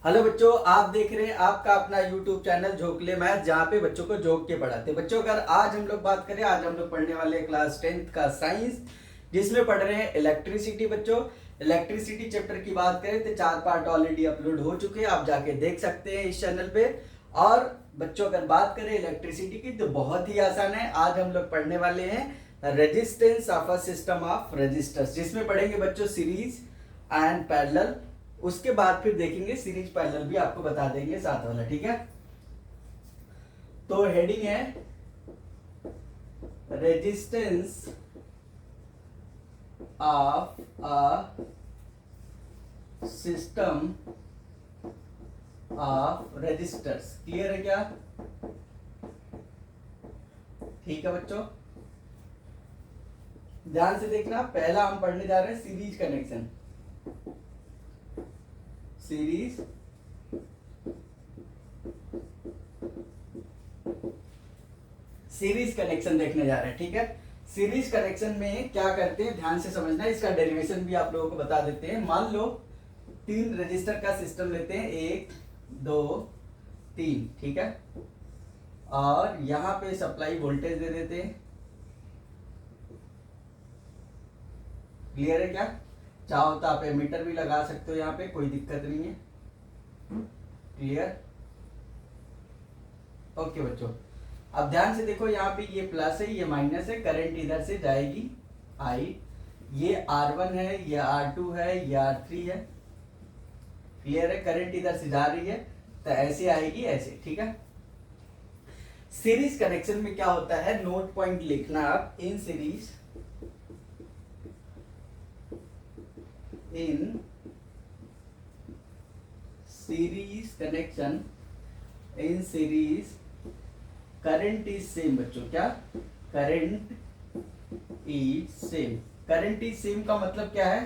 Hello बच्चों, आप देख रहे हैं आपका अपना YouTube चैनल झोंकले मैथ, जहाँ पे बच्चों को झोंक के पढ़ाते हैं। बच्चों अगर आज हम लोग बात करें, आज हम लोग पढ़ने वाले हैं क्लास 10th का साइंस, जिसमें पढ़ रहे हैं इलेक्ट्रिसिटी। बच्चों इलेक्ट्रिसिटी चैप्टर की बात करें तो 4 पार्ट ऑलरेडी अपलोड हो चुके हैं, आप जाके देख सकते हैं इस चैनल पे। और बच्चों अगर बात करें इलेक्ट्रिसिटी की तो बहुत ही आसान है। आज हम लोग पढ़ने वाले हैं resistance of a system of resistors, जिसमें पढ़ेंगे बच्चों सीरीज एंड पैरेलल। उसके बाद फिर देखेंगे सीरीज पैरेलल भी आपको बता देंगे साथ वाला, ठीक है। तो हेडिंग है resistance of a system of resistors. Clear है क्या? ठीक है बच्चों, ध्यान से देखना। पहला हम पढ़ने जा रहे हैं सीरीज कनेक्शन। सीरीज कनेक्शन देखने जा रहे हैं, ठीक है। सीरीज कनेक्शन में क्या करते हैं ध्यान से समझना, इसका डेरिवेशन भी आप लोगों को बता देते हैं। मान लो 3 रजिस्टर का सिस्टम लेते हैं, 1 2 3, ठीक है। और यहां पे सप्लाई वोल्टेज दे देते हैं। क्लियर है क्या? चाहो तो आप एमीटर भी लगा सकते हो, यहाँ पे कोई दिक्कत नहीं है। क्लियर? ओके बच्चों, अब ध्यान से देखो, यहाँ पे ये प्लस है, ये माइनस है, करंट इधर से जाएगी आई। ये R1 है, ये R2 है, ये R3 है। क्लियर है? करंट इधर से जा रही है तो ऐसे आएगी, ऐसे, ठीक है। सीरीज कनेक्शन में क्या होता है, नोट पॉइंट लिखना आप। In series connection, in series current is same. बच्चों क्या? Current is same. Current is same का मतलब क्या है?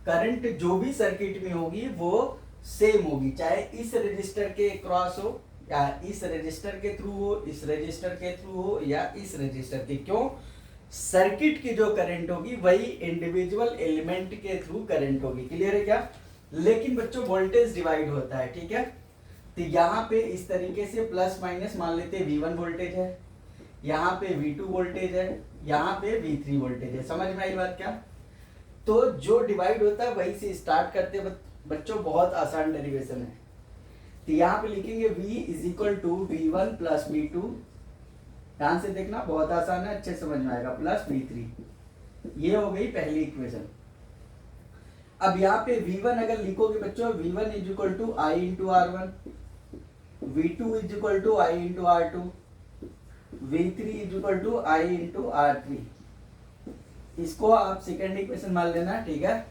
करंट जो भी सर्किट में होगी वो सेम होगी, चाहे इस रजिस्टर के क्रॉस हो या इस रजिस्टर के थ्रू हो, इस रजिस्टर के थ्रू हो या इस रजिस्टर के। क्यों? सर्किट की जो करंट होगी वही इंडिविजुअल एलिमेंट के थ्रू करंट होगी। क्लियर है क्या? लेकिन बच्चों वोल्टेज डिवाइड होता है, ठीक है। तो यहाँ पे इस तरीके से प्लस माइनस मान लेते हैं, V1 वोल्टेज है, यहाँ पे V2 वोल्टेज है, यहाँ पे V3 वोल्टेज है। समझ में आई बात क्या? तो जो डिवाइड होता है वही से स्टार्ट करते हैं बच्चों, बहुत आसान डेरिवेशन है। तो यहाँ पे लिखेंगे V is equal to V1 plus V2। ध्यान से देखना, बहुत आसान है, अच्छे समझ में आएगा, प्लस V3। ये हो गई पहली इक्वेशन। अब यहाँ पे V1 अगर लिखोगे बच्चों, V1 is equal to I into R1, V2 is equal to I into R2, V3 is equal to I into R3। इसको आप सेकेंड इक्वेशन मान लेना, ठीक है।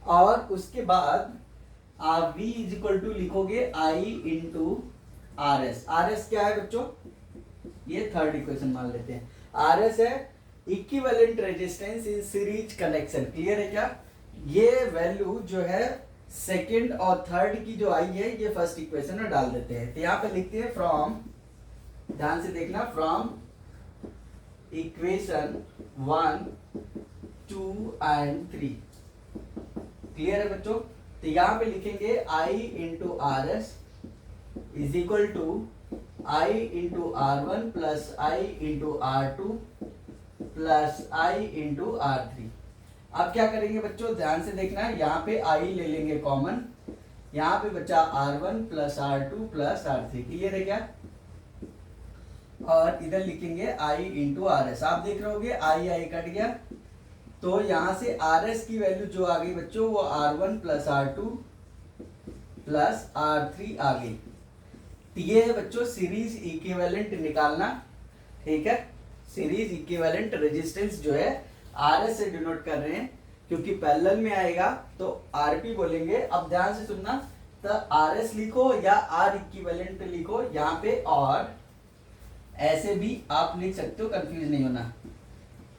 और उसके बाद आप V इज इक्वल टू लिखोगे I इंटू RS। RS क्या है बच्चों? ये थर्ड इक्वेशन मान लेते हैं। RS है equivalent resistance in series connection. Clear है क्या? ये वैल्यू जो है सेकंड और थर्ड की जो आई है, ये फर्स्ट इक्वेशन में डाल देते हैं। तो यहाँ पे लिखते हैं फ्रॉम, ध्यान से देखना, फ्रॉम इक्वेशन 1 2 एंड 3। क्लियर है बच्चों? तो यहाँ पे लिखेंगे I into RS is equal to I into R1 plus I into R2 plus I into R3। अब क्या करेंगे बच्चों, ध्यान से देखना, यहाँ पे I ले लेंगे कॉमन, यहाँ पे बचा R1 plus R2 plus R3। Clear है क्या? और इधर लिखेंगे I इंटू RS। आप देख रहे होगे I कट गया, तो यहाँ से RS की वैल्यू जो आ गई बच्चों वो R1 plus R2 plus R3 आ गई। तो ये है बच्चों सीरीज इक्विवेलेंट निकालना, ठीक है। सीरीज इक्विवेलेंट रेजिस्टेंस जो है RS से डिनोट कर रहे हैं, क्योंकि पैरेलल में आएगा तो RP बोलेंगे। अब ध्यान से सुनना, तो RS लिखो या R इक्विवेलेंट लिखो यहाँ पे, और ऐसे भी आप लिख सकते हो, कंफ्यूज नहीं होना।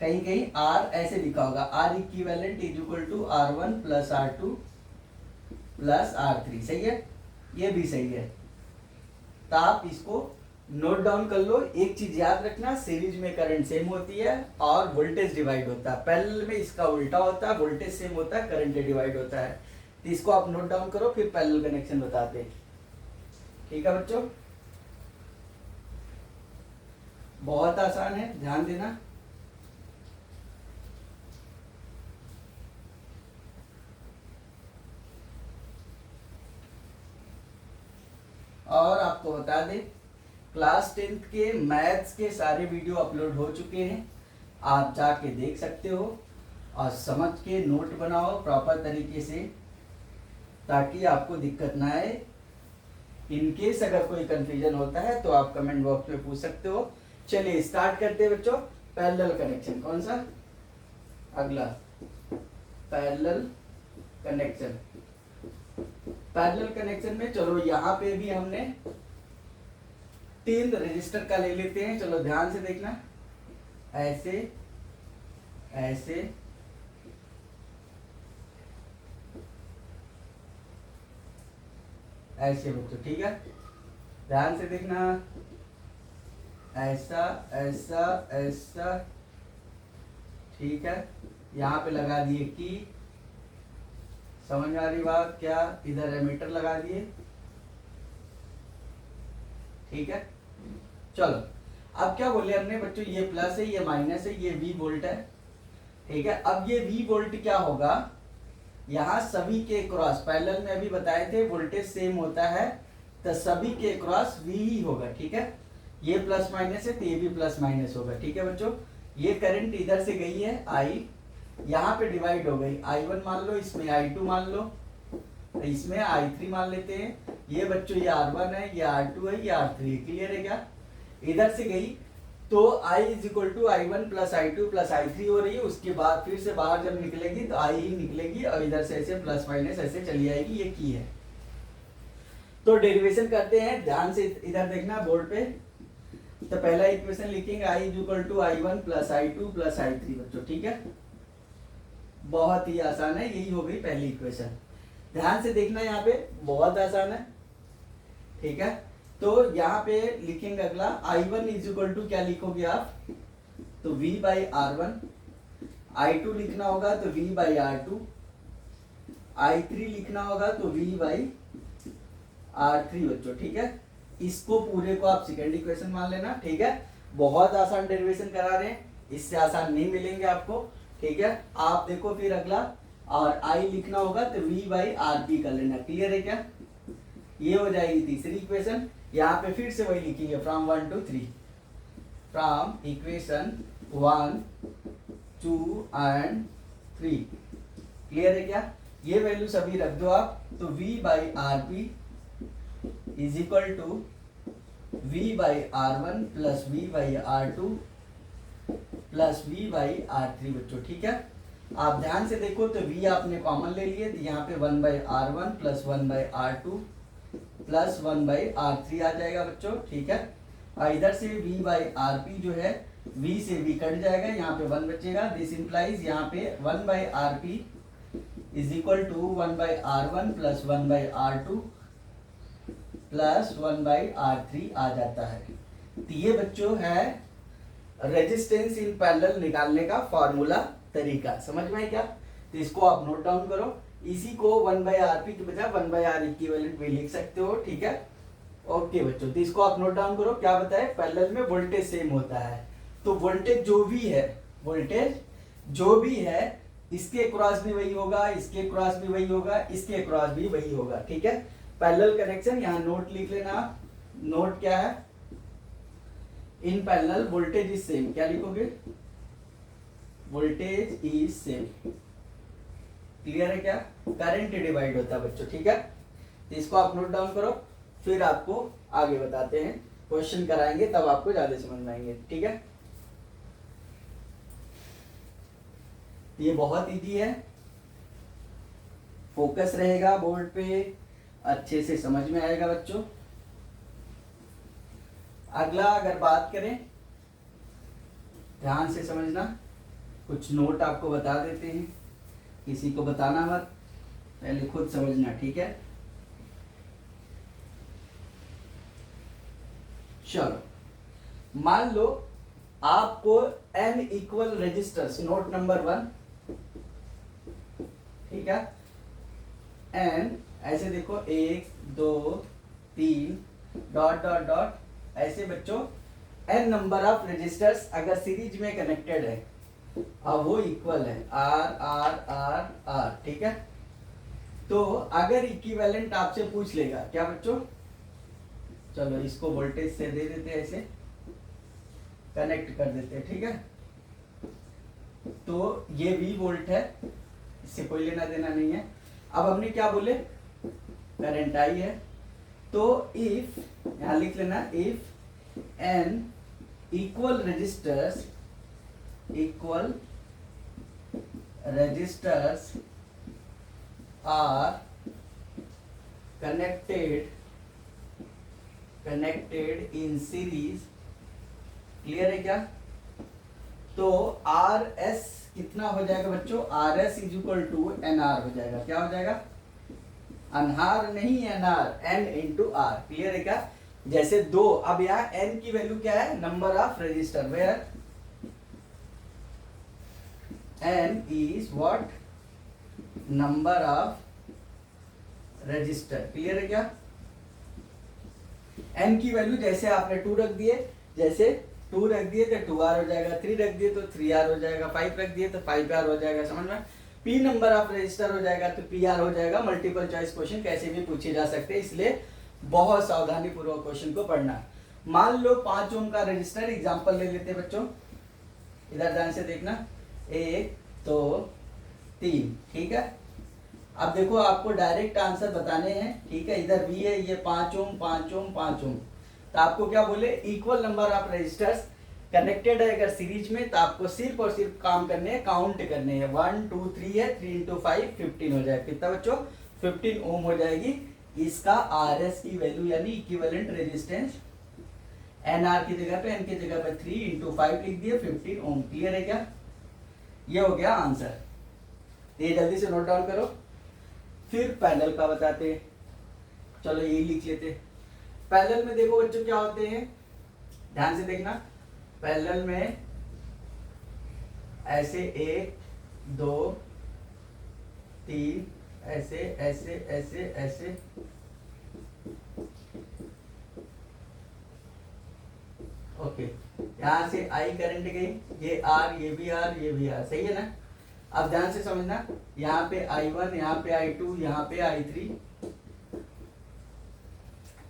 कहीं कहीं R ऐसे लिखा होगा, R equivalent is equal to R1 plus R2 plus R3। सही है? ये भी सही है। तो आप इसको नोट डाउन कर लो। एक चीज याद रखना, सीरीज में करंट सेम होती है और वोल्टेज डिवाइड होता है। पैरेलल में इसका उल्टा होता है, वोल्टेज सेम होता है, करंट डिवाइड होता है। तो इसको आप नोट डाउन करो, फिर पैरेलल कनेक्शन बताते हैं। ठीक है बच्चों, बहुत आसान है, ध्यान देना। और आपको बता दें, क्लास 10th के मैथ्स के सारे वीडियो अपलोड हो चुके हैं, आप जाके देख सकते हो और समझ के नोट बनाओ प्रॉपर तरीके से, ताकि आपको दिक्कत ना आए। इनकेस अगर कोई कंफ्यूजन होता है तो आप कमेंट बॉक्स में पूछ सकते हो। चलिए स्टार्ट करते हैं बच्चों। पैरेलल कनेक्शन कौन सा, अगला पैरेलल कनेक्शन। पैरेलल कनेक्शन में चलो यहाँ पे भी हमने 3 रजिस्टर का ले लेते हैं। चलो ध्यान से देखना, ऐसे ऐसे ऐसे बच्चों, ठीक है, ध्यान से देखना, ऐसा ऐसा ऐसा, ठीक है। यहाँ पे लगा दिए की, समझ आ रही बात क्या, इधर एमीटर लगा दिए, ठीक है। चलो अब क्या बोले हमने बच्चों, ये प्लस है, ये माइनस है, ये V वोल्ट है, ठीक है। अब ये V वोल्ट क्या होगा, यहाँ सभी के क्रॉस, पैरेलल में अभी बताए थे वोल्टेज सेम होता है, तो सभी के क्रॉस V ही होगा, ठीक है। ये प्लस माइनस है तो ये भी प्लस माइनस होगा, ठीक है बच्चों। ये करंट इधर से गई है I, यहाँ पे डिवाइड हो गई, I1 मान लो, इसमें I2 मान लो, इसमें I3 मान लेते हैं। ये बच्चों ये R1 है, ये R2 है, ये R3 है, क्लियर है क्या। इधर से गई तो I is equal to I1 plus I2 plus I3 हो रही है, उसके बाद फिर से बाहर जब निकलेगी तो I ही निकलेगी, और इधर से ऐसे प्लस माइनस ऐसे चली आएगी, ये की है। तो डेरिवेशन करते हैं, ध्यान से इधर देखना बोर्ड पे। तो पहला इक्वेशन लिखेंगे I is equal to I1 plus I2 plus I3 बच्चों, ठीक है। बहुत ही आसान है, यही हो गई पहली इक्वेशन। ध्यान से देखना, यहाँ पे बहुत आसान है, ठीक है। तो यहाँ पे लिखेंगे अगला, I1 इज इक्वल टू क्या लिखोगे आप, तो V बाई R1, I2 लिखना होगा तो V बाई R2, I3 लिखना होगा तो V बाई R3 बच्चों, ठीक है। इसको पूरे को आप सेकेंड इक्वेशन मान लेना, ठीक है। बहुत आसान डेरिवेशन करा रहे हैं, इससे आसान नहीं मिलेंगे आपको, ठीक है। आप देखो फिर अगला, और I लिखना होगा तो V बाई RP कर लेना, क्लियर है क्या। ये हो जाएगी तीसरी इक्वेशन। यहाँ पे फिर से वही लिखेंगे, from 1 to 3, from equation 1 2 and 3, clear है क्या। ये वैल्यू सभी रख दो आप, तो V by RP is equal to V by R1 plus V by R2 plus V by R3 बच्चों, ठीक है। आप ध्यान से देखो तो V आपने कॉमन ले लिए, तो यहाँ पे 1 by R1 plus 1 by R2 plus 1 by R3 आ जाएगा बच्चों, ठीक है। और इधर से V बाई RP जो है, V से V कट जाएगा, यहाँ पे 1 बचेगा। दिस इंप्लाइज यहाँ पे 1 by RP is equal to 1 by R1 plus 1 by R2 plus 1 by R3 आ जाता है। तो ये बच्चों है रेजिस्टेंस इन पैरेलल निकालने का फॉर्मूला तरीका, समझ में है क्या। तो इसको आप नोट डाउन करो, इसी को 1 बाई RP के बजाय 1 बाई R इक्विवेलेंट भी लिख सकते हो, ठीक है। ओके बच्चों, तो इसको आप नोट डाउन करो। क्या बताए, पैरेलल में वोल्टेज सेम होता है, तो वोल्टेज जो भी है, वोल्टेज जो भी है, इसके क्रॉस भी वही होगा, इसके क्रॉस भी वही होगा, इसके क्रॉस भी वही होगा, ठीक है। पैरेलल कनेक्शन, यहाँ नोट लिख लेना। नोट क्या है, in parallel voltage is same, क्या लिखोगे, वोल्टेज इज सेम, क्लियर है क्या। करंट डिवाइड होता है बच्चों, ठीक है। तो इसको आप नोट डाउन करो, फिर आपको आगे बताते हैं, क्वेश्चन कराएंगे तब आपको ज्यादा समझ में आएंगे, ठीक है। ये बहुत इजी है, फोकस रहेगा बोर्ड पे, अच्छे से समझ में आएगा बच्चों। अगला अगर बात करें, ध्यान से समझना, कुछ नोट आपको बता देते हैं, किसी को बताना मत, पहले खुद समझना, ठीक है। चलो मान लो आपको n equal resistors, note number 1, ठीक है, एन, ऐसे देखो 1 2 3 डॉट डॉट डॉट, ऐसे बच्चों एन नंबर ऑफ रजिस्टर्स अगर सीरीज में कनेक्टेड है अब वो इक्वल है आर आर आर आर, ठीक है। तो अगर इक्विवेलेंट आपसे पूछ लेगा क्या बच्चों, चलो इसको वोल्टेज से दे देते हैं, ऐसे कनेक्ट कर देते हैं, ठीक है। तो ये V वोल्ट है, इससे कोई लेना देना नहीं है। अब हमने क्या बोले, करंट आई है। तो इफ, यहां लिख लेना, if n equal resistors are connected in series, clear है क्या। तो आर एस कितना हो जाएगा बच्चों, R S is equal to n R हो जाएगा, क्या हो जाएगा, अनहार नहीं n R, n into R, clear है क्या। जैसे दो, अब यहाँ एन की वैल्यू क्या है, number of resistor, where n is what, number of resistor, clear है क्या। एन की वैल्यू जैसे आपने 2 रख दिए, जैसे 2 रख दिए तो 2r हो जाएगा, 3 रख दिए तो 3r हो जाएगा, 5 रख दिए तो 5r हो जाएगा, समझ में। p नंबर ऑफ रजिस्टर हो जाएगा तो pr हो जाएगा। मल्टीपल चॉइस क्वेश्चन कैसे भी पूछे जा सकते हैं, इसलिए बहुत सावधानी पूर्वक क्वेश्चन को पढ़ना। मान लो 5 ओम का रजिस्टर, एग्जांपल ले लेते हैं बच्चों, इधर ध्यान से देखना, 1 2 3, ठीक है। अब देखो आपको डायरेक्ट आंसर बताने हैं, ठीक है। इधर भी है, ये 5 ओम 5 ओम 5 ओम, तो आपको क्या बोले, equal number of resistors connected है अगर सीरीज में, तो आपको सिर्फ और सिर्फ काम करने हैं, काउंट करने हैं। 1 2 3 है, 3 इंटू 5 15 हो जाएगा, कितना बच्चों, 15 ओम हो जाएगी। इसका आर एस की वैल्यू यानी इक्विवेलेंट रेजिस्टेंस, एन आर की जगह पे, एन की जगह पे 3 इंटू 5 लिख दिए, 15 ओम, क्लियर है क्या। ये हो गया आंसर, ये जल्दी से नोट डाउन करो। फिर पैरेलल का बताते हैं, चलो ये लिख लेते। पैरेलल में देखो बच्चों क्या होते हैं, ध्यान से देखना। पैरेलल में ऐसे 1 2 3 ऐसे ऐसे ऐसे ऐसे, ओके। यहां से आई करंट गई, ये आर, ये भी आर, ये भी आर, सही है ना। अब ध्यान से समझना, यहाँ पे I1, यहाँ पे I2, यहाँ पे I3,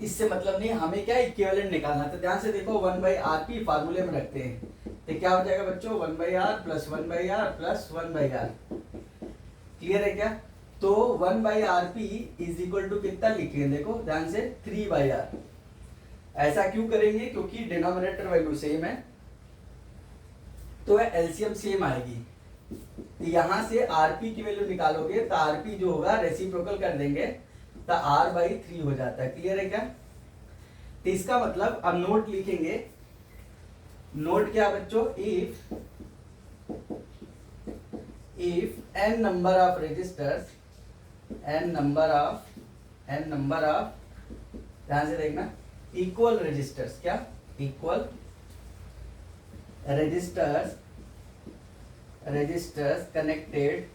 इससे मतलब नहीं, हमें क्या इक्विवेलेंट निकालना। तो ध्यान से देखो, 1/RP फार्मूले में रखते हैं, तो क्या हो जाएगा बच्चों, 1/R plus 1/R plus 1/R, clear है क्या। तो 1/RP इज इक्वल टू कितना लिखेंगे, देखो ध्यान से, 3/R। ऐसा क्यों करेंगे, क्योंकि डिनोमिनेटर वैल्यू सेम है, तो एलसीएम सेम आएगी। तो यहां से आरपी की वैल्यू निकालोगे तो आरपी जो होगा रेसिप्रोकल कर देंगे, तो R/3 हो जाता है, क्लियर है क्या। तो इसका मतलब अब नोट लिखेंगे, नोट क्या बच्चों, if n number of resistors, n number of, ध्यान से देखना, इक्वल रजिस्टर्स, क्या equal resistors connected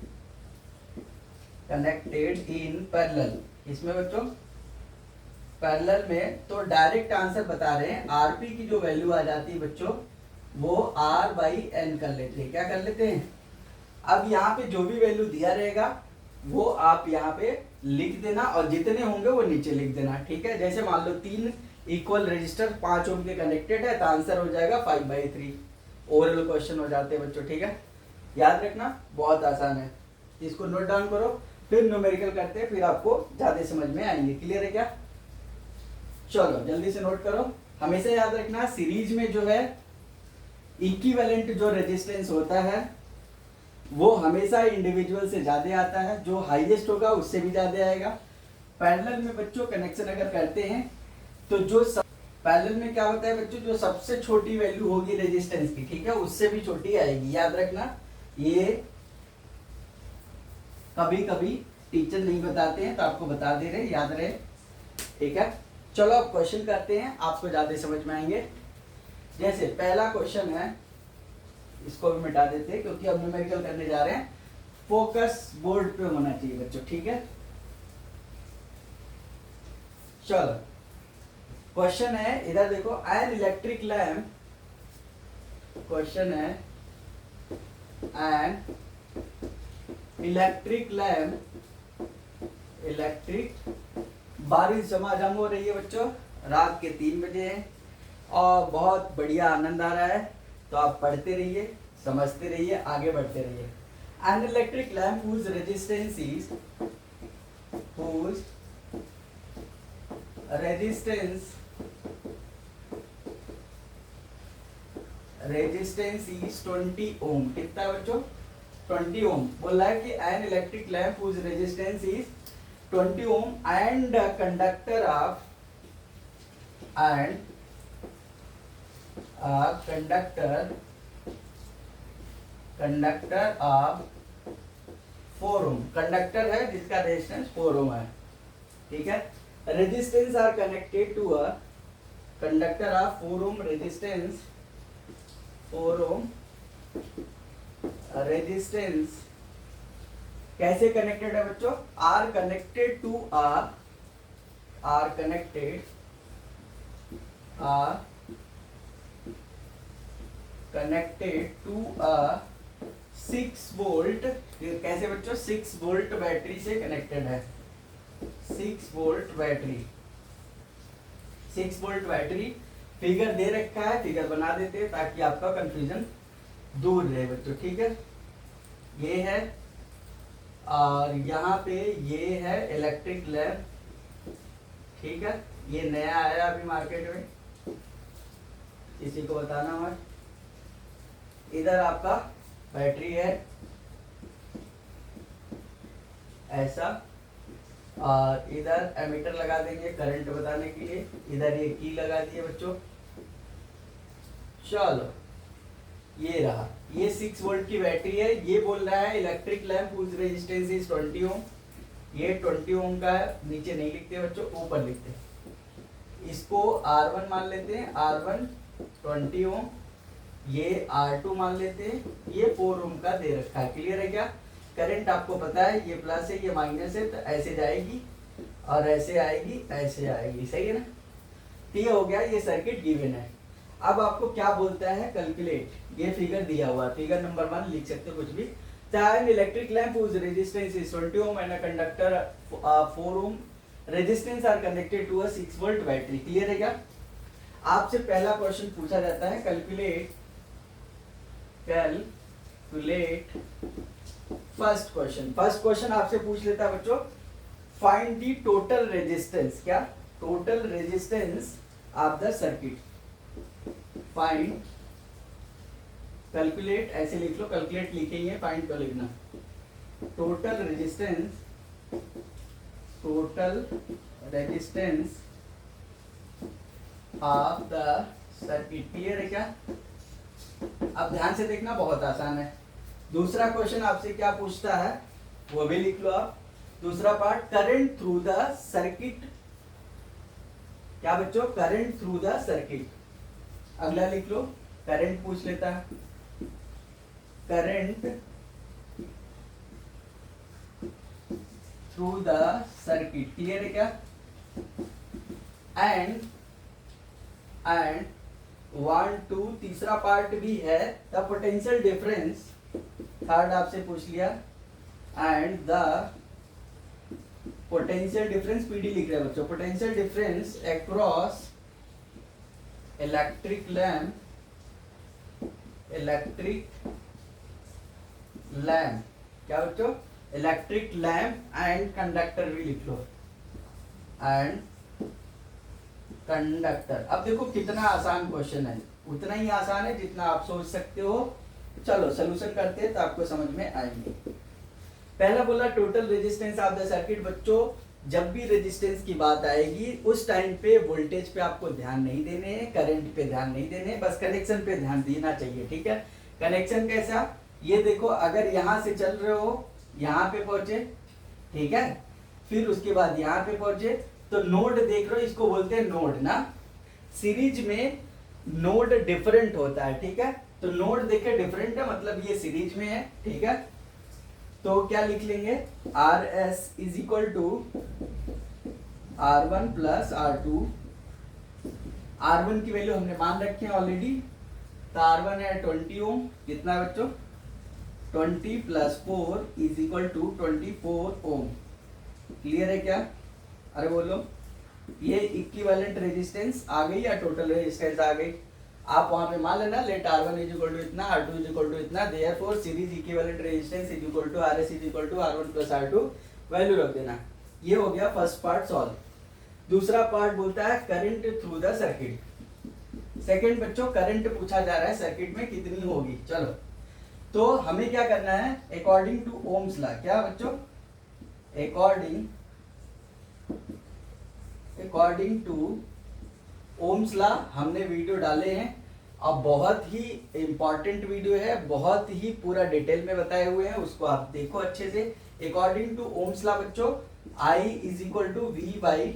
in parallel, इसमें बच्चों पैरेलल में, तो डायरेक्ट आंसर बता रहे हैं, आरपी की जो वैल्यू आ जाती है बच्चों वो R/N कर लेते हैं, क्या कर लेते हैं। अब यहाँ पे जो भी वैल्यू दिया रहेगा वो आप यहाँ पे लिख देना, और जितने होंगे वो नीचे लिख देना, ठीक है। जैसे मान लो 3 इक्वल रजिस्टर 5 ओम के कनेक्टेड है, तो आंसर हो जाएगा 5/3। ओरल क्वेश्चन हो जाते हैं बच्चों, ठीक है। याद रखना, बहुत आसान है, इसको नोट डाउन करो, फिर न्यूमेरिकल करते हैं, फिर आपको ज्यादा समझ में आएंगे, क्लियर है क्या। चलो जल्दी से नोट करो। हमेशा याद रखना, सीरीज में जो है इक्विवेलेंट जो रेजिस्टेंस होता है वो हमेशा इंडिविजुअल से ज्यादा आता है, जो हाईएस्ट होगा उससे भी ज्यादा आएगा। पैरेलल में बच्चों कनेक्शन अगर करते हैं तो जो पैरेलल में क्या होता है बच्चों, जो सबसे छोटी वैल्यू होगी रेजिस्टेंस की, ठीक है, उससे भी छोटी आएगी, याद रखना। ये कभी कभी टीचर नहीं बताते हैं तो आपको बता दे रहे, याद रहे, ठीक है। चलो अब क्वेश्चन करते हैं, आपको ज्यादा समझ में आएंगे। जैसे पहला क्वेश्चन है, इसको भी मिटा देते हैं, क्योंकि अब न्यूमेरिकल करने जा रहे हैं। फोकस बोर्ड पे होना चाहिए बच्चों, ठीक है। चलो क्वेश्चन है, इधर देखो, एन इलेक्ट्रिक लैम्प, क्वेश्चन है एन इलेक्ट्रिक लैम्प, इलेक्ट्रिक, बारिश झमाझम हो रही है बच्चों, रात के 3 बजे है और बहुत बढ़िया आनंद आ रहा है, तो आप पढ़ते रहिए, समझते रहिए, आगे बढ़ते रहिए। An electric lamp whose resistance is resistance is 20 ohm. कितना है बच्चों? 20 ओम। बोल रहा है कि an electric lamp whose resistance is 20 ohm and conductor of conductor of 4 ohm, conductor है जिसका रेजिस्टेंस 4 ओम है, ठीक है। Resistance are connected to a conductor of 4 ohm resistance, 4 ohm resistance कैसे कनेक्टेड है बच्चों? Are connected to a 6 volt, कैसे बच्चों? 6 वोल्ट बैटरी से कनेक्टेड है, 6 volt battery, 6 volt battery. Figure दे रखा है, फिगर बना देते हैं ताकि आपका कंफ्यूजन दूर रहे बच्चों, ठीक है। ये है और यहाँ पे ये है इलेक्ट्रिक लैम्प, ठीक है। ये नया आया अभी मार्केट में, किसी को बताना हो। इधर आपका बैटरी है ऐसा, और इधर एमीटर लगा देंगे करंट बताने के लिए, इधर ये की लगा दिए बच्चों। चलो ये रहा, ये 6 वोल्ट की बैटरी है। ये बोल रहा है electric lamp whose resistance is 20 ओम, ये 20 ओम का है, नीचे नहीं लिखते बच्चों, ऊपर लिखते हैं। इसको R1 मान लेते हैं, R1 20 ओम, ये R2 मान लेते हैं, ये 4 ओम का दे रखा है। क्लियर है क्या? करंट आपको पता है, ये प्लस है, ये माइनस है, तो ऐसे जाएगी और ऐसे आएगी, ऐसे आएगी, सही है ना। तो ये हो गया, ये सर्किट गिवन है। अब आपको क्या बोलता है? कैलकुलेट। ये फिगर दिया हुआ है, फिगर नंबर 1 लिख सकते हो कुछ भी। An electric lamp whose resistance is 20 ohm and a conductor 4 ohm resistance are connected to a 6 volt battery. Clear है क्या? आपसे पहला क्वेश्चन पूछा जाता है, कैलकुलेट फर्स्ट क्वेश्चन आपसे पूछ लेता है बच्चों, फाइंड दी टोटल रेजिस्टेंस। क्या? Total resistance of the circuit. Find, calculate ऐसे लिख लो, कैलकुलेट लिखेंगे, फाइंड को लिखना। Total resistance of the circuit. Clear है क्या? अब ध्यान से देखना, बहुत आसान है। दूसरा क्वेश्चन आपसे क्या पूछता है वो भी लिख लो आप। दूसरा part, current through the circuit. क्या बच्चों? Current through the circuit. अगला लिख लो, करंट पूछ लेता है, current through the circuit. Clear है क्या? एंड 1 2 तीसरा पार्ट भी है, द पोटेंशियल डिफरेंस। थर्ड आपसे पूछ लिया, and the potential difference, PD लिख रहे हैं बच्चों, potential difference across electric lamp क्या बच्चों? इलेक्ट्रिक लैम्प एंड कंडक्टर भी लिख लो, एंड कंडक्टर। अब देखो कितना आसान क्वेश्चन है, उतना ही आसान है जितना आप सोच सकते हो। चलो सॉल्यूशन करते हैं तो आपको समझ में आएंगे। पहला बोला total resistance of the circuit. बच्चों जब भी रेजिस्टेंस की बात आएगी उस टाइम पे वोल्टेज पे आपको ध्यान नहीं देने, करंट पे ध्यान नहीं देने, बस कनेक्शन पे ध्यान देना चाहिए, ठीक है। कनेक्शन कैसा? ये देखो, अगर यहाँ से चल रहे हो, यहाँ पे पहुंचे, ठीक है, फिर उसके बाद यहाँ पे पहुंचे, तो नोड देख रहे हो, इसको बोलते हैं नोड ना। सीरीज में नोड डिफरेंट होता है, ठीक है। तो नोड देखे डिफरेंट है, मतलब ये सीरीज में है, ठीक है। तो क्या लिख लेंगे? R S is equal to R1 plus R2, R1 की वैल्यू हमने मान रखे हैं ऑलरेडी, तो R1 है 20 ओम, कितना बच्चों 20 plus 4 is equal to 24 ohm. Clear है क्या? अरे बोलो, ये इक्विवेलेंट रेजिस्टेंस आ गई या टोटल रेजिस्टेंस आ गई? आप वहां पे मान लेना late R1 is equal to इतना, R2 इज इक्वल टू इतना, therefore series equivalent resistance is equal to RS is equal to R1 plus R2, value रख देना। ये हो गया फर्स्ट पार्ट सॉल्व। दूसरा पार्ट बोलता है current through the circuit. Second बच्चों करंट पूछा जा रहा है सर्किट में कितनी होगी। चलो, तो हमें क्या करना है, अकॉर्डिंग टू ओम्स लॉ, क्या बच्चों अकॉर्डिंग टू ओम्स लॉ हमने वीडियो डाले हैं। अब बहुत ही इंपॉर्टेंट वीडियो है, बहुत ही पूरा डिटेल में बताए हुए हैं, उसको आप देखो अच्छे से। अकॉर्डिंग टू ओम्स लॉ बच्चों I is equal to V by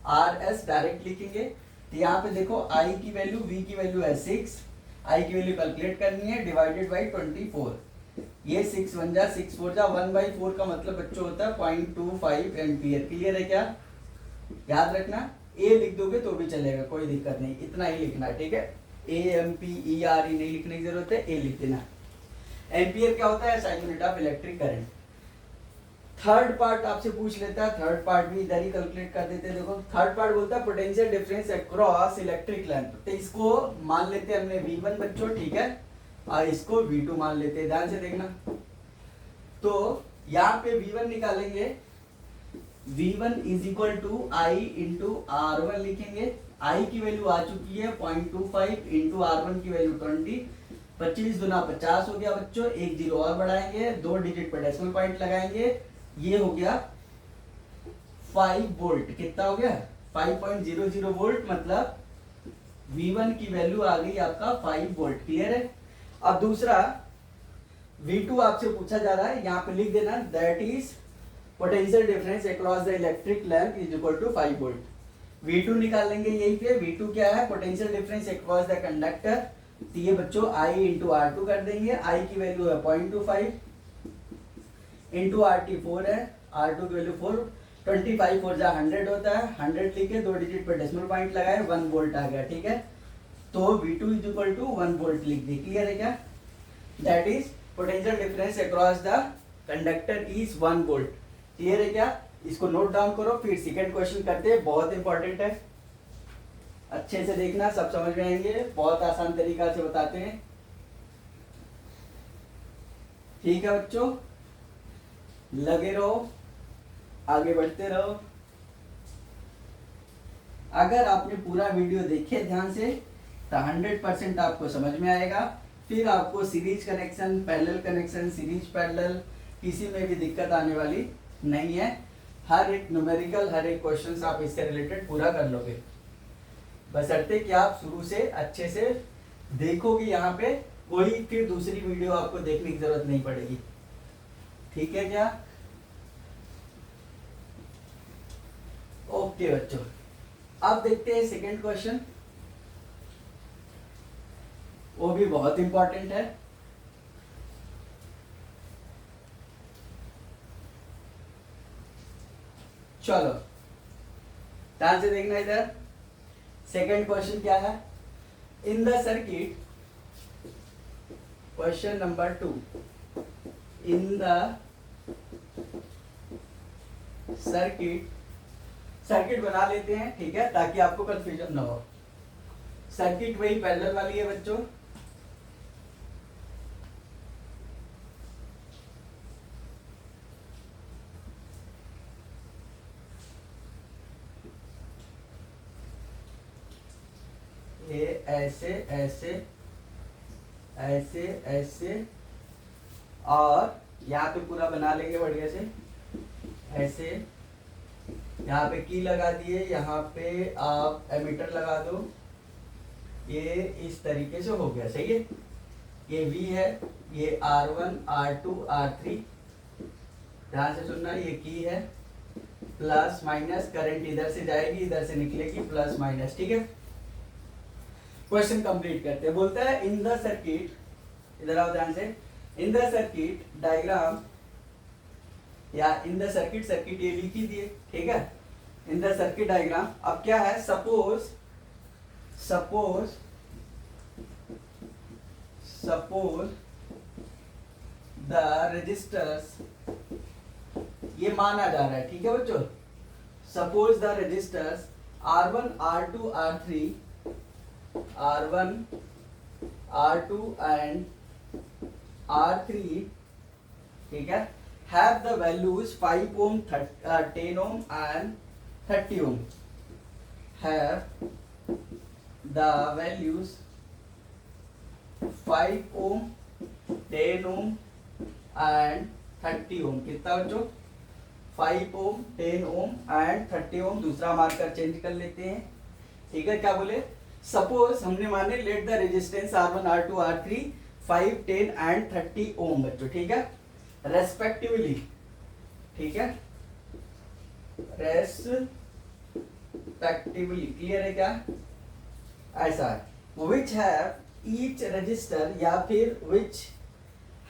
RS direct लिखेंगे। तो यहाँ पे देखो I की वैल्यू, V की वैल्यू है 6, I की वैल्यू कैलकुलेट करनी है, डिवाइडेड बाई 24। ये 6 1 जा 6 4 जा 1/4 का मतलब बच्चों होता है 0.25 एम्पियर। क्लियर है क्या? याद रखना, ए लिख दोगे तो भी चलेगा, कोई दिक्कत नहीं, इतना ही लिखना है, ठीक है। AMPERE नहीं लिखने की जरूरत है, ए लिख देना। एम्पियर क्या होता है? SI unit of electric current. Third part आपसे पूछ लेता है, थर्ड पार्ट भी इधर ही कैलकुलेट कर देते हैं। देखो थर्ड पार्ट बोलता है potential difference across electric length. तो इसको मान लेते हैं हमने V1 बच्चों, ठीक है, और इसको V2 मान लेते हैं। ध्यान से देखना, तो यहाँ पे V1 निकालेंगे, V1 is equal to I into R1 लिखेंगे। I की वैल्यू आ चुकी है 0.25 इंटू R1 की वैल्यू 20, 25 दूना 50 हो गया बच्चों, एक जीरो और बढ़ाएंगे, 2 डिजिट पर डेसिमल पॉइंट लगाएंगे, ये हो गया 5 वोल्ट। कितना हो गया? 5.00 वोल्ट, मतलब V1 की वैल्यू आ गई आपका 5 वोल्ट। क्लियर है? अब दूसरा V2 आपसे पूछा जा रहा है, यहाँ पे लिख देना that is potential difference across the electric lamp is equal to 5 volt. V2 निकालेंगे यहीं पे। V2 क्या है? Potential difference across the conductor. तो ये बच्चों I इंटू R2 कर देंगे। I की वैल्यू है 0.25 इंटू RT 4 है, R2 की वैल्यू 4, 25 4 जा 100 होता है, 100 लिखे, 2 डिजिट पर डेसिमल पॉइंट लगाए, 1 वोल्ट आ गया, ठीक है। तो V2 is equal to 1 volt लिख दी। क्लियर है क्या? That is potential difference across the conductor is 1 volt. Clear है क्या? इसको नोट डाउन करो, फिर सेकंड क्वेश्चन करते हैं, बहुत इंपॉर्टेंट है, अच्छे से देखना, सब समझ में आएंगे, बहुत आसान तरीका से बताते हैं, ठीक है बच्चों, लगे रहो, आगे बढ़ते रहो। अगर आपने पूरा वीडियो देखे ध्यान से तो 100% आपको समझ में आएगा। फिर आपको series connection, parallel connection, series parallel किसी में भी दिक्कत आने वाली नहीं है। हर एक न्यूमेरिकल, हर एक क्वेश्चन आप इससे रिलेटेड पूरा कर लोगे, बशर्ते कि आप शुरू से अच्छे से देखोगे। यहाँ पे कोई फिर दूसरी वीडियो आपको देखने की जरूरत नहीं पड़ेगी, ठीक है क्या? ओके बच्चों, अब देखते हैं सेकंड क्वेश्चन, वो भी बहुत इंपॉर्टेंट है। चलो ध्यान से देखना इधर। सेकंड क्वेश्चन क्या है? इन the circuit, question number 2, in the circuit बना लेते हैं, ठीक है, ताकि आपको कंफ्यूजन ना हो। सर्किट वही पैरेलल वाली है बच्चों, ये ऐसे ऐसे ऐसे ऐसे, और यहाँ पे पूरा बना लेंगे बढ़िया से, ऐसे यहाँ पे की लगा दिए, यहाँ पे आप एमीटर लगा दो, ये इस तरीके से हो गया, सही है। ये V है, ये R1 R2 R3, ध्यान से सुनना, ये की है, प्लस माइनस, करंट इधर से जाएगी इधर से निकलेगी, प्लस माइनस, ठीक है। क्वेश्चन कंप्लीट करते हैं। बोलता है इन द सर्किट, इधर आओ ध्यान से, इन द सर्किट डायग्राम, या इन द सर्किट, सर्किट ये लिख ही दिए, ठीक है। इन द सर्किट डायग्राम। अब क्या है, सपोज द रजिस्टर्स, ये माना जा रहा है, ठीक है बच्चों। Suppose the resistors R1 R2 R3 R1 R2 and R3, ठीक है, have the values 5 ohm, 10 ohm and 30 ohm, have the values 5 ohm 10 ohm and 30 ohm। कितना बच्चों, 5 ohm 10 ohm and 30 ohm। दूसरा मार्कर चेंज कर लेते हैं, ठीक है। क्या बोले, सपोज हमने माने let the resistance R1 R2 R3 5 10 and 30 ohm बच्चों, ठीक है, रेस्पेक्टिवली, ठीक है, रेस्पेक्टिवली, क्लियर है क्या, ऐसा है। विच हैव ईच रजिस्टर, या फिर which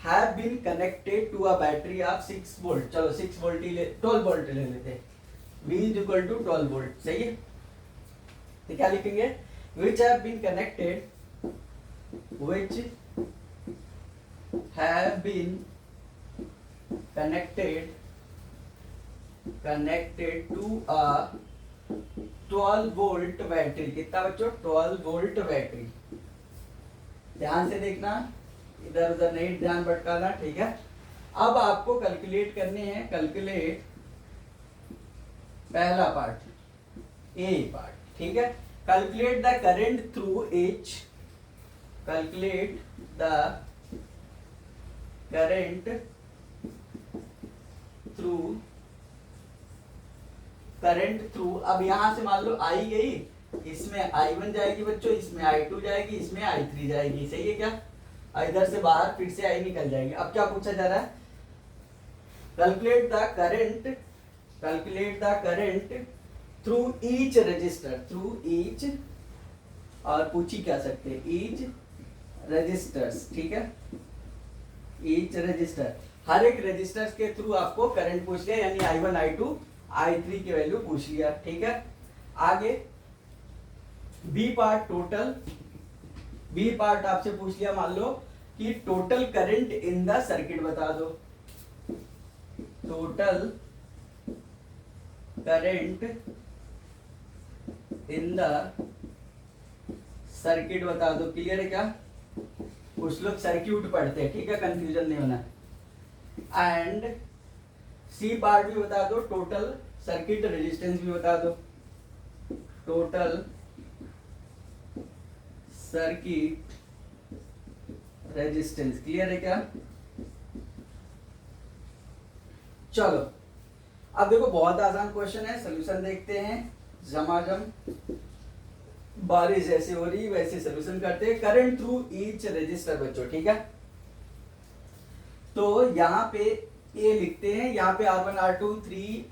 have been connected to a battery of 6 volt. चलो 6 वोल्ट ही 12 वोल्ट ले लेते हैं, V is equal to 12 volt, सही है। तो क्या लिखेंगे, which have been connected, which have been connected to a 12 volt battery. कितना बच्चों, 12 वोल्ट बैटरी। ध्यान से देखना, इधर उधर नहीं ध्यान भटकाना, ठीक है। अब आपको कैलकुलेट करने हैं, कैलकुलेट पहला पार्ट, ए पार्ट, ठीक है। Calculate the current through H, calculate the current through. अब यहां से मान लो आई गई, इसमें I1 जाएगी बच्चों, इसमें I2 जाएगी, इसमें I3 जाएगी, सही है क्या। इधर से बाहर फिर से I निकल जाएगी। अब क्या पूछा जा रहा है, calculate the current through each resistor, through each, और पूछ ही क्या सकते हैं, ईच रजिस्टर्स, ठीक है, ईच रजिस्टर, हर एक रजिस्टर्स के थ्रू आपको करंट पूछ लिया, यानी I1 I2 I3 की वैल्यू पूछ लिया, ठीक है। आगे B part, total, B part आपसे पूछ लिया, मान लो कि total current in the circuit बता दो, total current in the circuit बता दो, क्लियर है क्या। कुछ लोग सर्क्यूट पढ़ते हैं, ठीक है, कंफ्यूजन नहीं होना। एंड सी पार्ट भी बता दो, टोटल सर्किट रेजिस्टेंस भी बता दो, टोटल सर्किट रेजिस्टेंस, क्लियर है क्या। चलो अब देखो, बहुत आसान क्वेश्चन है, सॉल्यूशन देखते हैं। झमाझम बारिश जैसे हो रही वैसे सॉल्यूशन करते हैं। करंट थ्रू ईच रजिस्टर बच्चों, ठीक है। तो यहाँ पे ये लिखते हैं, यहाँ पे R1 R2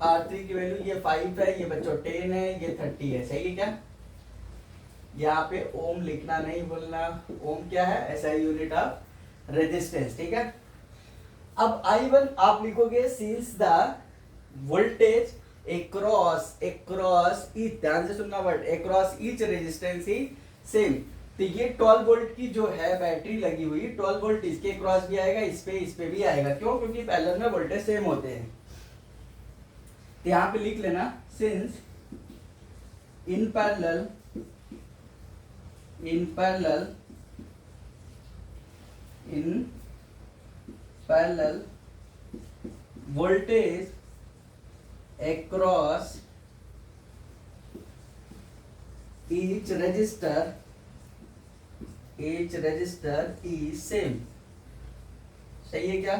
R3 की वैल्यू ये 5 है, ये बच्चों 10 है, ये 30 है, सही है क्या। यहाँ पे ओम लिखना नहीं भूलना, ओम क्या है, SI यूनिट ऑफ रेजिस्टेंस, ठीक है। अब I1 आप लिखोगे since the voltage across each, ध्यान से सुनना वर्ड, across each रेजिस्टेंस ही सेम। तो ये 12 वोल्ट की जो है बैटरी लगी हुई, 12 वोल्ट इसके क्रॉस भी आएगा, इस पे भी आएगा, क्यों, क्योंकि पैरेलल में वोल्टेज सेम होते हैं। तो यहाँ पे लिख लेना, since in parallel voltage across each register is same, सही है क्या,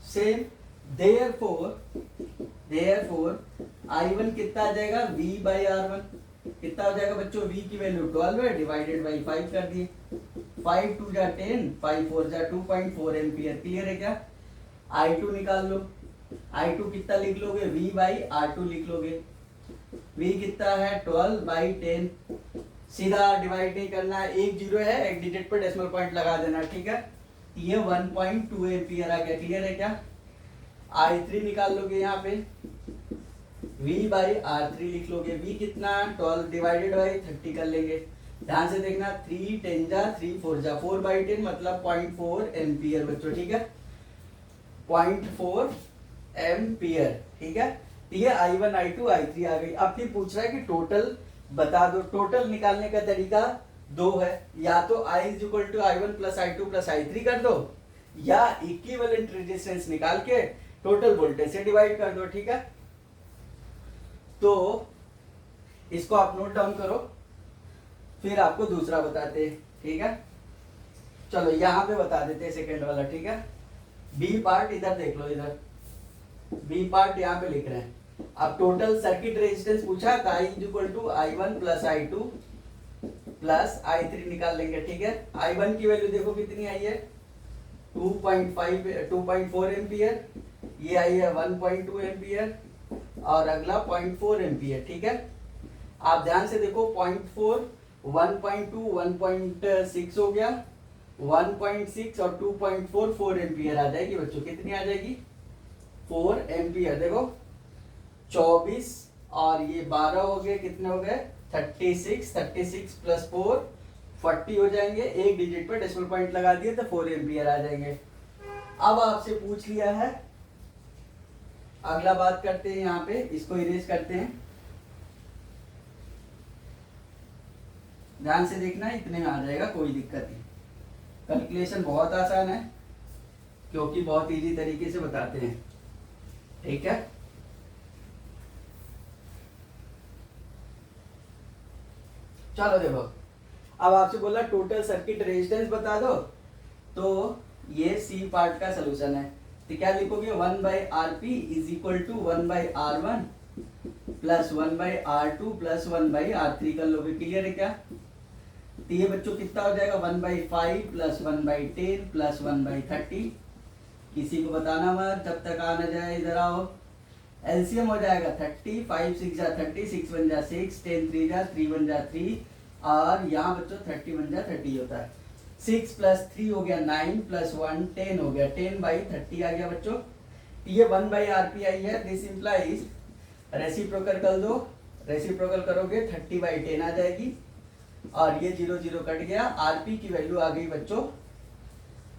सेम। therefore I1 कितना आ जाएगा, V by R1, कितना हो जाएगा बच्चों, V की वैल्यू 12 है, डिवाइडेड बाई 5 कर दिए, 5 2 जा 10, 5 4 जा 2.4 एम्पियर, क्लियर है क्या। I2 निकाल लो, I2 कितना लिख लोगे, V बाई R2 लिख लोगे, V कितना है 12 बाई 10, सीधा डिवाइड नहीं करना है, एक जीरो है, एक डिजिट पर डेसिमल पॉइंट लगा देना, ठीक है। ये 1.2 एम्पियर आ गया, क्लियर है क्या। I3 निकाल लोगे यहाँ पे, V बाई R3 लिख लोगे। V कितना 12 डिवाइडेड बाई 30 कर लेंगे। ध्यान से देखना 3 10 जा 3 4 जा 4/10 मतलब 0.4 एम्पियर बच्चों, ठीक है 0.4 एम्पियर, ठीक है। ठीक है I1 I2 I3 आ गई। अब फिर पूछ रहा है कि टोटल बता दो। टोटल निकालने का तरीका दो है, या तो I = I1 + I2 + I3 कर दो, या इक्विवेलेंट रेजिस्टेंस निकाल के टोटल वोल्टेज से डिवाइड कर दो, ठीक है। तो इसको आप नोट डाउन करो, फिर आपको दूसरा बताते हैं, ठीक है। चलो यहां पे बता देते हैं सेकंड वाला, ठीक है। बी पार्ट इधर देख लो, इधर बी पार्ट यहाँ पे लिख रहे हैं। अब टोटल सर्किट रेजिस्टेंस पूछा था I = I1 + I2 + I3 निकाल लेंगे, ठीक है। I1 की वैल्यू देखो कितनी आई है 2.4 एम्पियर, ये आई है 1.2 एम्पियर, और अगला 0.4 एम्पियर, ठीक है। आप ध्यान से देखो 0.4 1.2 1.6 हो गया, 1.6 और 2.4 4 एम्पियर आ जाएगी बच्चों। कितनी आ जाएगी 4 एम्पियर। देखो 24 और ये 12 हो गए, कितने हो गए 36 + 4 40 हो जाएंगे। एक डिजिट पर डेसिमल पॉइंट लगा दिए तो 4 एम्पियर आ जाएंगे। अब आपसे पूछ लिया है, अगला बात करते हैं, यहाँ पे इसको इरेज करते हैं। ध्यान से देखना, इतने में आ जाएगा, कोई दिक्कत नहीं। कैलकुलेशन बहुत आसान है क्योंकि बहुत इजी तरीके से बताते हैं, ठीक है। चलो देखो, अब आपसे बोला टोटल सर्किट रेजिस्टेंस बता दो, तो ये सी पार्ट का सलूशन है। तो क्या लिखोगे 1/Rp = 1/R1 + 1/R2 + 1/R3 कर लोगे। क्लियर है क्या। तो ये बच्चों कितना हो जाएगा 1/5 + 1/10 + 1/30। किसी को बताना मत जब तक आ ना जाए, इधर आओ। एलसीएम हो जाएगा 30, 5 6 जा 30, 6 1 जा 6, 10 3 जा 3 1 जा 3, और यहाँ बच्चों 30 1 जा 30 होता है। 6 + 3 हो गया 9 + 1 10 हो गया, 10/30 आ गया बच्चों। ये 1/Rp आई है। दिस इंप्लाइज रेसिप्रोकल कर दो, रेसिप्रोकल करोगे 30/10 आ जाएगी, और ये 0 0 कट गया। आरपी की वैल्यू आ गई बच्चों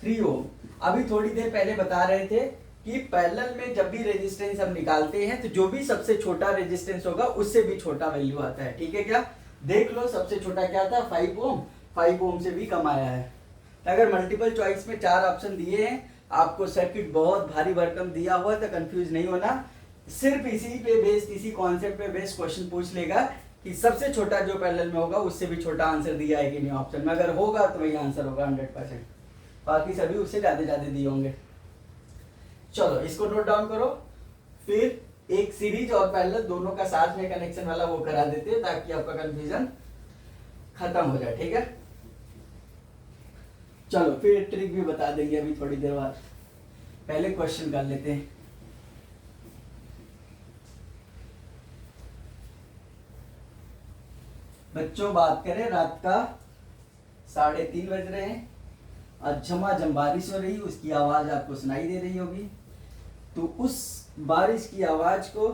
3 ओम। अभी थोड़ी देर पहले बता रहे थे कि पैरेलल में जब भी रेजिस्टेंस हम निकालते हैं तो जो भी सबसे छोटा रेजिस्टेंस होगा उससे भी छोटा वैल्यू आता है, ठीक है क्या। देख लो सबसे छोटा क्या था 5 ओम, 5 ओम से भी कम आया है। अगर मल्टीपल चॉइस में 4 ऑप्शन दिए हैं, आपको सर्किट बहुत भारी भरकम दिया हुआ तो कंफ्यूज नहीं होना। सिर्फ इसी पे बेस्ड, इसी कॉन्सेप्ट पे बेस्ड क्वेश्चन पूछ लेगा कि सबसे छोटा जो पैरेलल में होगा उससे भी छोटा आंसर दिया है कि नहीं ऑप्शन में। अगर होगा तो वही आंसर होगा 100%, बाकी सभी उससे ज्यादा दिए होंगे। चलो इसको नोट डाउन करो, फिर एक सीरीज और पैरेलल दोनों का साथ में कनेक्शन वाला वो करा देते हैं ताकि आपका कंफ्यूजन खत्म हो जाए, ठीक है। चलो फिर ट्रिक भी बता देंगे अभी थोड़ी देर बाद, पहले क्वेश्चन कर लेते हैं। बच्चों बात करें, रात का 3:30 बज रहे हैं और झमाझम बारिश हो रही, उसकी आवाज आपको सुनाई दे रही होगी। तो उस बारिश की आवाज को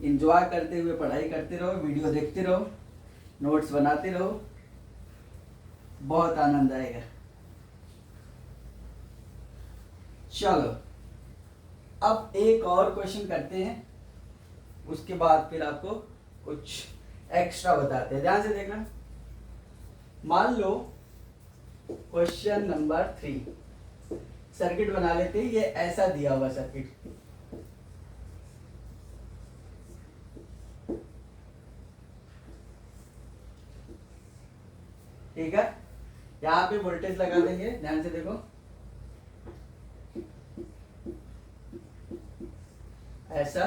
एंजॉय करते हुए पढ़ाई करते रहो, वीडियो देखते रहो, नोट्स बनाते रहो, बहुत आनंद आएगा। चलो अब एक और क्वेश्चन करते हैं, उसके बाद फिर आपको कुछ एक्स्ट्रा बताते हैं। ध्यान से देखना, मान लो क्वेश्चन नंबर 3, सर्किट बना लेते हैं। ये ऐसा दिया हुआ सर्किट, ठीक है। यहां पे वोल्टेज लगा देंगे, ध्यान से देखो ऐसा,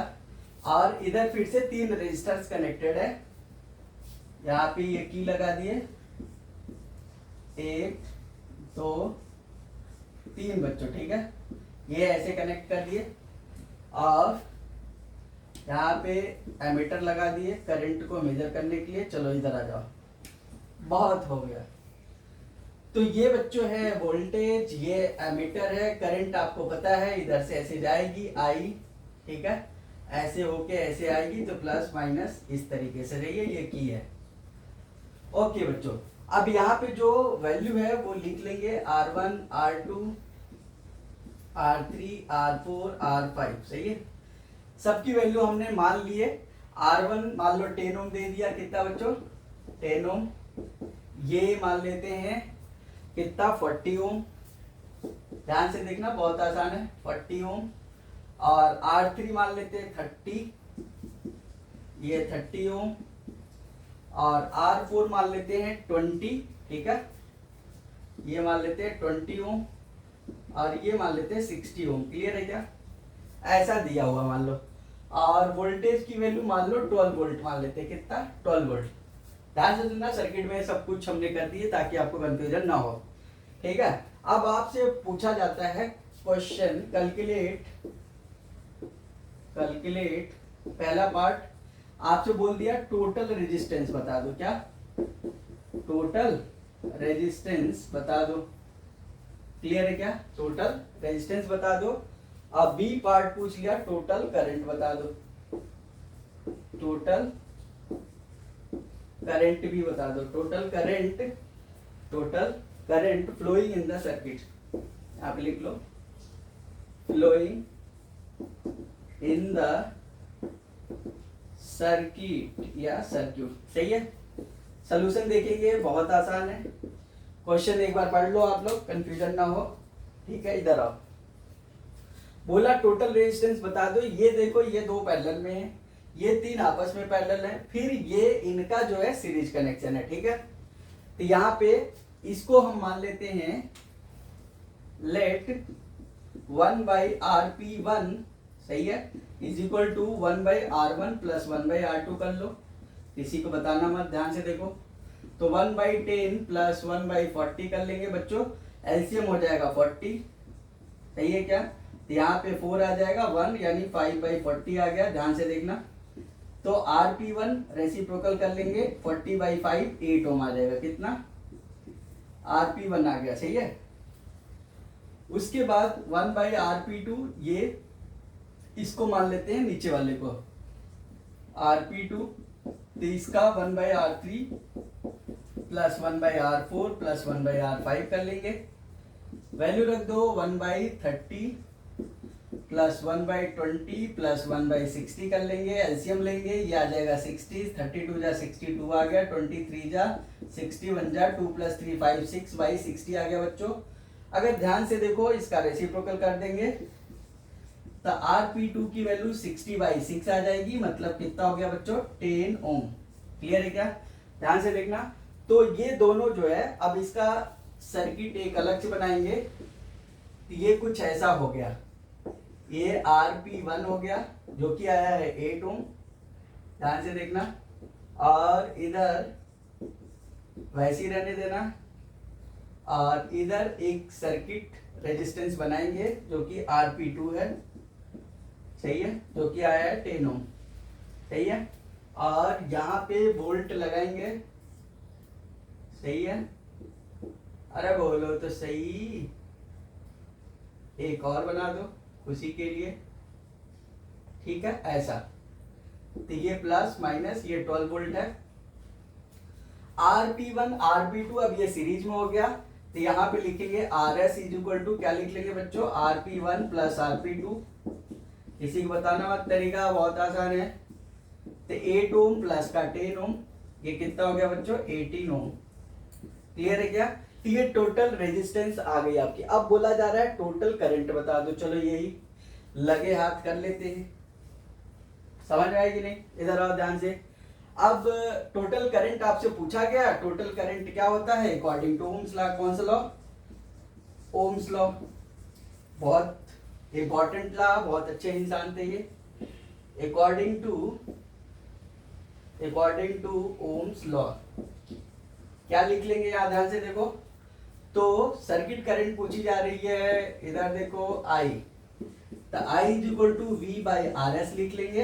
और इधर फिर से 3 रेजिस्टर्स कनेक्टेड है। यहाँ पे ये की लगा दिए, 1 2 3 बच्चों, ठीक है। ये ऐसे कनेक्ट कर दिए, और यहाँ पे एमीटर लगा दिए करंट को मेजर करने के लिए। चलो इधर आ जाओ, बहुत हो गया। तो ये बच्चों है वोल्टेज, ये एमीटर है, करंट आपको पता है इधर से ऐसे जाएगी आई, ठीक है। ऐसे होके ऐसे आएगी तो प्लस माइनस इस तरीके से रही है, ये की है। ओके बच्चों, अब यहाँ पे जो वैल्यू है वो लिख लेंगे R1 R2 R3 R4 R5, सही है। सबकी वैल्यू हमने मान लिए। R1 मान लो 10 ओम दे दिया, कितना बच्चों 10 ओम। ये मान लेते हैं कितना 40 ओम, ध्यान से देखना बहुत आसान है, 40 ओम। और R3 मान लेते हैं 30, ये 30 ओम। और R4 मान लेते हैं 20, ठीक है, ये मान लेते हैं 20 ओम। और ये मान लेते हैं 60 ओम। क्लियर है क्या? ऐसा दिया हुआ मान लो। और वोल्टेज की वैल्यू मान लो 12 वोल्ट मान लेते हैं, कितना 12 वोल्ट। ध्यान से सुनना, सर्किट में सब कुछ हमने कर दिए ताकि आपको कंफ्यूजन ना हो, ठीक है। अब आपसे पूछा जाता है क्वेश्चन, कैलकुलेट पहला पार्ट आपसे बोल दिया टोटल रेजिस्टेंस बता दो, क्या टोटल रेजिस्टेंस बता दो। क्लियर है क्या? टोटल रेजिस्टेंस बता दो। अब बी पार्ट पूछ लिया टोटल करंट बता दो, टोटल करंट भी बता दो। Total current flowing in the circuit, आप लिख लो फ्लोइंग इन द सर्किट या सर्क्यूट, सही है। सॉल्यूशन देखेंगे, बहुत आसान है। क्वेश्चन एक बार पढ़ लो आप लोग, कंफ्यूजन ना हो, ठीक है। इधर आओ, बोला टोटल रेजिस्टेंस बता दो। ये देखो, ये दो पैरेलल में है, ये तीन आपस में पैरेलल है, फिर ये इनका जो है सीरीज कनेक्शन है, ठीक है। तो यहाँ पे इसको हम मान लेते हैं लेट 1/RP1, सही है, is equal to 1/R1 plus 1/R2 कर लो, किसी को बताना मत, ध्यान से देखो। तो 1/10 प्लस 1/40 कर लेंगे बच्चों, एलसीएम हो जाएगा 40, सही है क्या। तो यहाँ पे 4 आ जाएगा, 1 यानी 5/40 आ गया, ध्यान से देखना। तो RP1 रेसिप्रोकल कर लेंगे, 40/5 8 ओम आ जाएगा, कितना RP1 आ गया, सही है। उसके बाद 1/RP2, ये इसको मान लेते हैं नीचे वाले को RP2, तो इसका 1/R3 plus 1/R4 plus 1/R5 कर लेंगे। वैल्यू रख दो 1/30 प्लस 1/20 प्लस 1/60 कर लेंगे, एलसीएम लेंगे, ये आ जाएगा 60, 32 जा 62 आ गया, 23 जा 61 जा 2 + 3 5 6/60 आ गया बच्चों। अगर ध्यान से देखो, इसका रेसिप्रोकल कर देंगे तो RP2 की वैल्यू 60/6 आ जाएगी, मतलब कितना हो गया बच्चों 10 ओम। क्लियर है क्या? ध्यान से देखना। तो ये दोनों जो है, अब इसका सर्किट एक अलग से बनाएंगे, तो ये कुछ ऐसा हो गया, ये RP1 हो गया जो कि आया है 8 ओम, ध्यान से देखना। और इधर वैसे ही रहने देना, और इधर एक सर्किट रेजिस्टेंस बनाएंगे जो कि RP2 है, सही है, जो कि आया है 10 ओम, सही है। और यहाँ पे वोल्ट लगाएंगे, सही है, अरे बोलो तो सही। एक और बना दो खुशी के लिए, ठीक है, ऐसा। तो ये प्लस माइनस, ये 12 वोल्ट है। RP1 RP2 अब ये सीरीज में हो गया, तो यहाँ पे लिखेंगे RS इज इक्वल टू, क्या लिख लेंगे बच्चों, RP1 प्लस RP2। किसी को बताना मत, तरीका बहुत आसान है। तो 8 ओम प्लस का 10 ओम, ये कितना हो गया बच्चों 18 ओम। क्लियर है क्या? तो ये टोटल रेजिस्टेंस आ गई आपकी। अब बोला जा रहा है टोटल करंट बता दो, चलो यही लगे हाथ कर लेते हैं, समझ में आएगी नहीं? इधर आओ ध्यान से। अब टोटल करंट आपसे पूछा गया, टोटल करंट क्या होता है अकॉर्डिंग टू ओम्स लॉ। कौन सा लॉ? Ohm's law. बहुत इंपॉर्टेंट लॉ, बहुत अच्छे इंसान थे ये। अकॉर्डिंग टू ओम्स लॉ क्या लिख लेंगे, यहाँ ध्यान से देखो। तो सर्किट करंट पूछी जा रही है, इधर देखो I, तो I is equal to V/RS लिख लेंगे।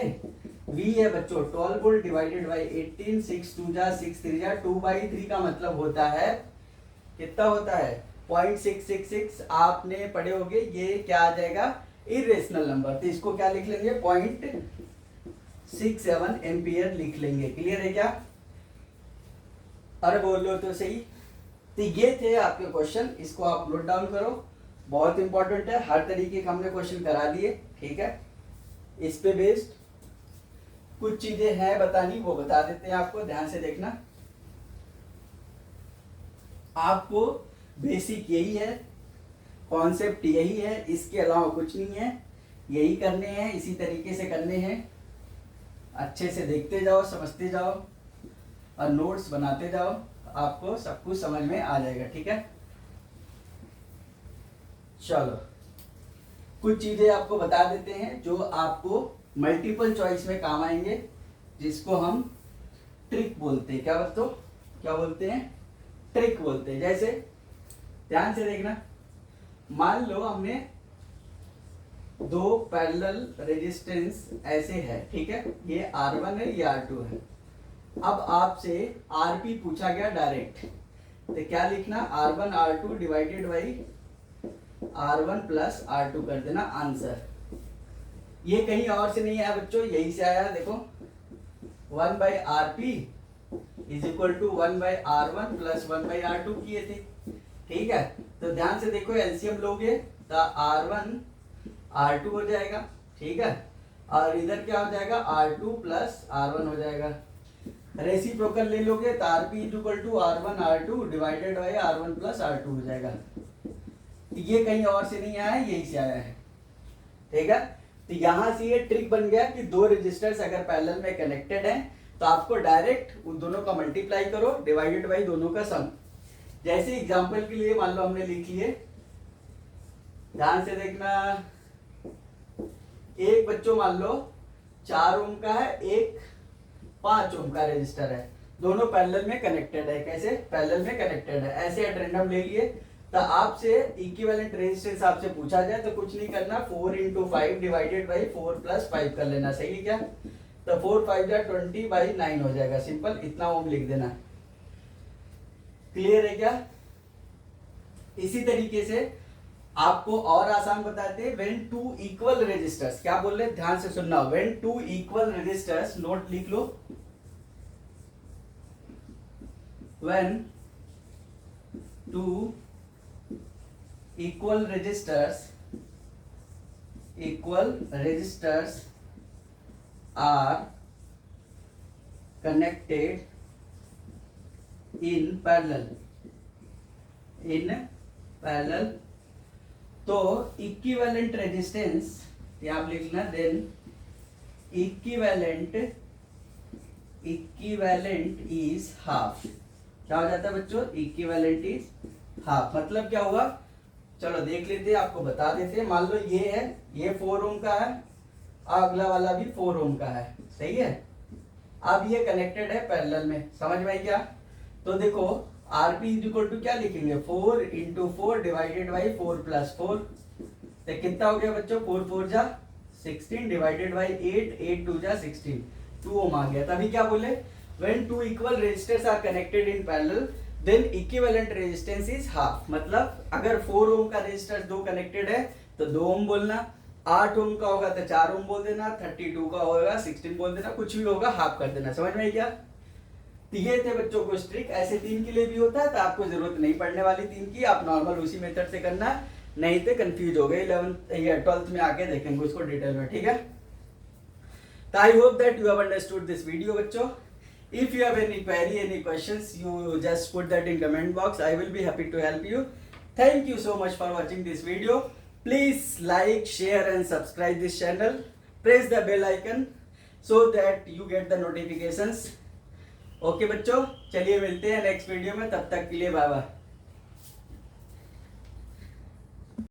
V है बच्चों 12 वोल्ट डिवाइडेड बाई 18, 6 2 जा 6 3 जा 2/3 का मतलब होता है, कितना होता है 0.666। आपने पढ़े होगे, ये क्या आ जाएगा इरेशनल नंबर, तो इसको क्या लिख लेंगे 67 एम्पियर लिख लेंगे। क्लियर है क्या? अरे बोल लो तो सही। तो ये थे आपके क्वेश्चन, इसको आप नोट डाउन करो, बहुत इंपॉर्टेंट है। हर तरीके के हमने क्वेश्चन करा दिए, ठीक है। इस पे बेस्ड कुछ चीजें हैं बतानी, वो बता देते हैं आपको, ध्यान से देखना। आपको बेसिक यही है, कॉन्सेप्ट यही है, इसके अलावा कुछ नहीं है। यही करने हैं, इसी तरीके से करने हैं। अच्छे से देखते जाओ, समझते जाओ और नोट्स बनाते जाओ, आपको सब कुछ समझ में आ जाएगा, ठीक है। चलो कुछ चीजें आपको बता देते हैं जो आपको मल्टीपल चॉइस में काम आएंगे, जिसको हम ट्रिक बोलते हैं। क्या बोलते हैं? ट्रिक बोलते हैं। जैसे ध्यान से देखना, मान लो हमने दो पैरेलल रेजिस्टेंस ऐसे है, ठीक है। ये R1 है, ये R2 है। अब आपसे RP पूछा गया डायरेक्ट, तो क्या लिखना? R1 R2 divided by R1 plus R2 कर देना आंसर। ये कहीं और से नहीं आया बच्चों, यही से आया। देखो 1 by RP is equal to 1 by R1 plus 1 by R2 किए थे, ठीक है। तो ध्यान से देखो, एलसीएम लोगे तो R1 R2 हो जाएगा, ठीक है। और इधर क्या हो जाएगा? R2 प्लस R1 हो जाएगा। रेसिप्रोकल ले लोगे तो RP is equal to R1 R2 divided by R1 plus R2 हो जाएगा। ये कहीं और से नहीं आया है, यही से आया है, ठीक है। तो यहां से ये ट्रिक बन गया कि दो रेजिस्टर्स अगर पैरेलल में कनेक्टेड हैं तो आपको डायरेक्ट उन दोनों का मल्टीप्लाई करो डिवाइडेड बाई दोनों का सम। जैसे एग्जांपल के लिए मान लो हमने लिख लिए, ध्यान से देखना, एक बच्चों मान लो 4 ओम का है, एक 5 ओम का रेजिस्टर है, दोनों पैरेलल में कनेक्टेड है। कैसे? पैरेलल में कनेक्टेड है। ऐसे एट रैंडम ले लिए, तो आपसे इक्विवेलेंट रेजिस्टेंस आपसे पूछा जाए तो कुछ नहीं करना, 4 इंटू 5 डिवाइडेड बाई 4 प्लस 5 कर लेना। सही है क्या? तो 4 5 जा 20 बाई 9 हो जाएगा। सिंपल, इतना ओम लिख देना। क्लियर है क्या? इसी तरीके से आपको और आसान बताते हैं, व्हेन टू इक्वल रेजिस्टर्स, क्या बोल रहे हैं ध्यान से सुनना, when two equal resistors, note लिख लो, when two equal resistors are connected in parallel तो इक्विवेलेंट रेजिस्टेंस यहाँ आप लिखना, देन इक्विवेलेंट इज हाफ। क्या हो जाता है बच्चों? Equivalent is half. मतलब क्या हुआ? चलो देख लेते हैं, आपको बता देते हैं। मान लो ये है, ये 4 ओम का है, अगला वाला भी 4 ओम का है, सही है। अब ये कनेक्टेड है पैरेलल में, समझ में आई क्या? तो देखो RP इज इक्वल टू क्या लिखेंगे? 4 इंटू 4 डिवाइडेड बाई 4 प्लस 4, तो कितना हो गया बच्चों? 4 4 जा 16 डिवाइडेड बाई 8 8 2 जा 16, 2 ओम आ गया। तभी क्या बोले? When two equal resistors are connected in parallel then equivalent resistance is half. मतलब अगर 4 ओम का रेजिस्टर दो कनेक्टेड है तो 2 ओम बोलना, 8 ओम का होगा तो 4 ओम बोल देना, 32 का होगा 16 बोल देना, कुछ भी होगा हाफ कर देना। समझ में आई क्या? तो ये थे बच्चों को ट्रिक। ऐसे 3 के लिए भी होता है, तो आपको जरूरत नहीं पड़ने वाली 3 की, आप नॉर्मल उसी मेथड से करना, नहीं तो कंफ्यूज हो गए। 11th या 12th में आके देखेंगे उसको डिटेल में, ठीक है। तो I hope that you have understood this video बच्चों। If you have any query, any questions, you just put that in comment box. I will be happy to help you. Thank you so much for watching this video. Please like, share and subscribe this channel. Press the bell icon so that you get the notifications. Okay बच्चों, चलिए मिलते हैं next video में, तब तक के लिए bye bye.